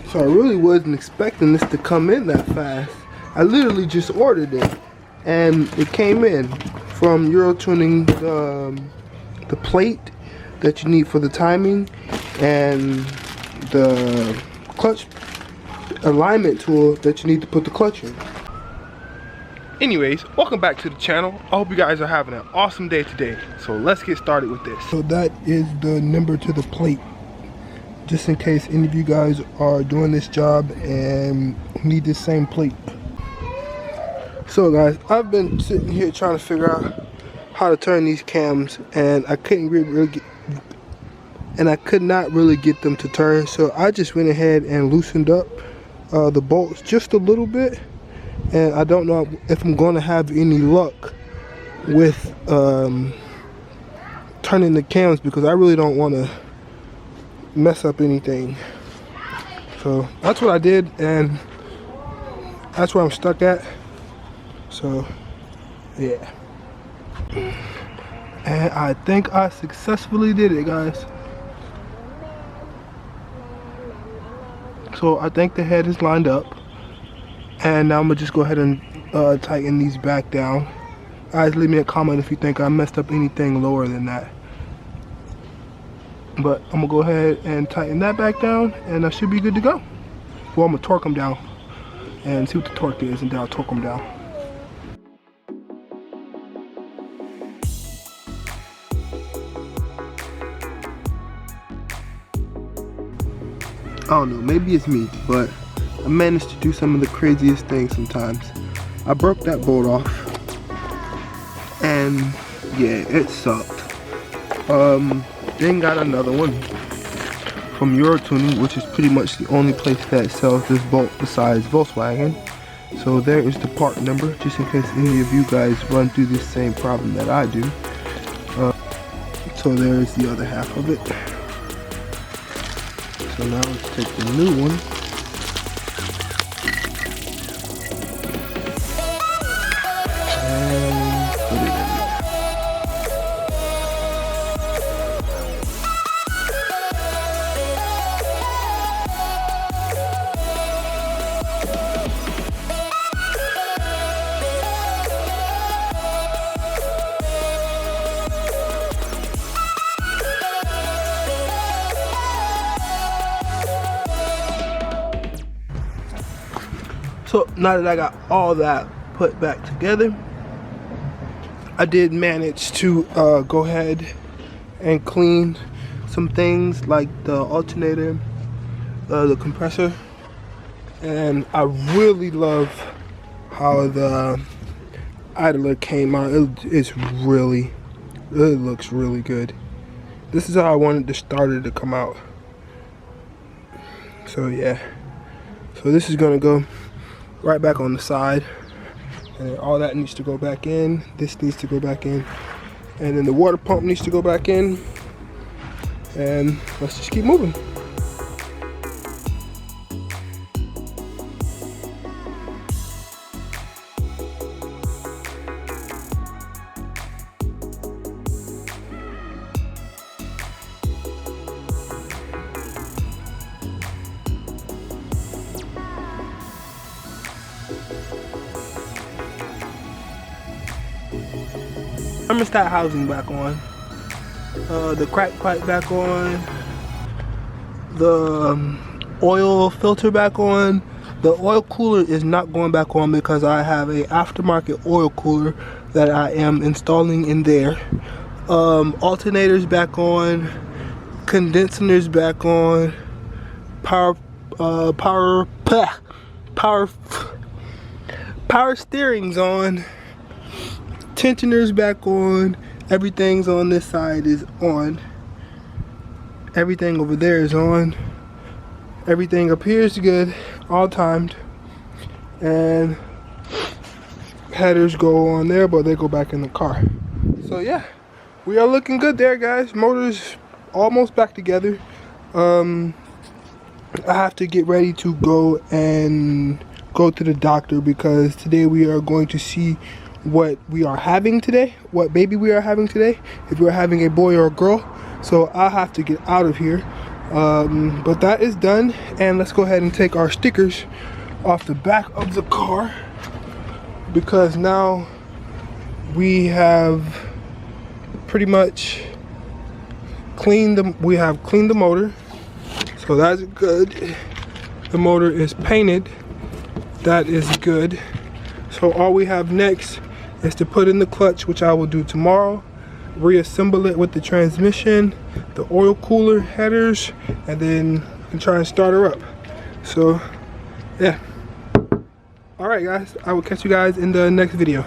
So I really wasn't expecting this to come in that fast. I literally just ordered it and it came in from urotuning, the plate that you need for the timing and the clutch alignment tool that you need to put the clutch in. Anyways, welcome back to the channel. I hope you guys are having an awesome day today. So let's get started with this. So that is the number to the plate, just in case any of you guys are doing this job and need this same plate. So guys, I've been sitting here trying to figure out how to turn these cams, and I couldn't really get, and I could not really get them to turn. So I just went ahead and loosened up the bolts just a little bit, and I don't know if I'm going to have any luck with turning the cams, because I really don't want to mess up anything. So that's what I did, and that's where I'm stuck at. So yeah, and I think I successfully did it, guys. So I think the head is lined up, and now I'm gonna just go ahead and tighten these back down. Guys, leave me a comment if you think I messed up anything lower than that. But I'm gonna go ahead and tighten that back down, and I should be good to go. Well, I'm gonna torque them down and see what the torque is, and then I'll torque them down. I don't know, maybe it's me, but I managed to do some of the craziest things sometimes. I broke that bolt off, and yeah, it sucked. Then got another one from urotuning, which is pretty much the only place that sells this bolt besides Volkswagen. So there is the part number, just in case any of you guys run through this same problem that I do. So there's the other half of it. So now let's take the new one. And put it in. So now that I got all that put back together, I did manage to go ahead and clean some things like the alternator, the compressor, and I really love how the idler came out. It looks really good. This is how I wanted the starter to come out. So yeah, so this is gonna go right back on the side, and all that needs to go back in. This needs to go back in, and then the water pump needs to go back in, and let's just keep moving. Thermostat housing back on, the crack pipe back on, the oil filter back on. The oil cooler is not going back on because I have a aftermarket oil cooler that I am installing in there. Alternators back on, condensers back on, power steering's on, tensioners back on. Everything's on this side is on. Everything over there is on. Everything up here is good, all timed. And headers go on there, but they go back in the car. So yeah, we are looking good there, guys. Motor's almost back together. I have to get ready to go to the doctor, because today we are going to see what we are having today, what baby we are having today, if we're having a boy or a girl. So I'll have to get out of here But that is done, and let's go ahead and take our stickers off the back of the car, because now we have pretty much cleaned the motor, so that's good. The motor is painted, that is good. So all we have next is to put in the clutch, which I will do tomorrow, reassemble it with the transmission, the oil cooler, headers, and then try and start her up. So yeah, all right guys, I will catch you guys in the next video.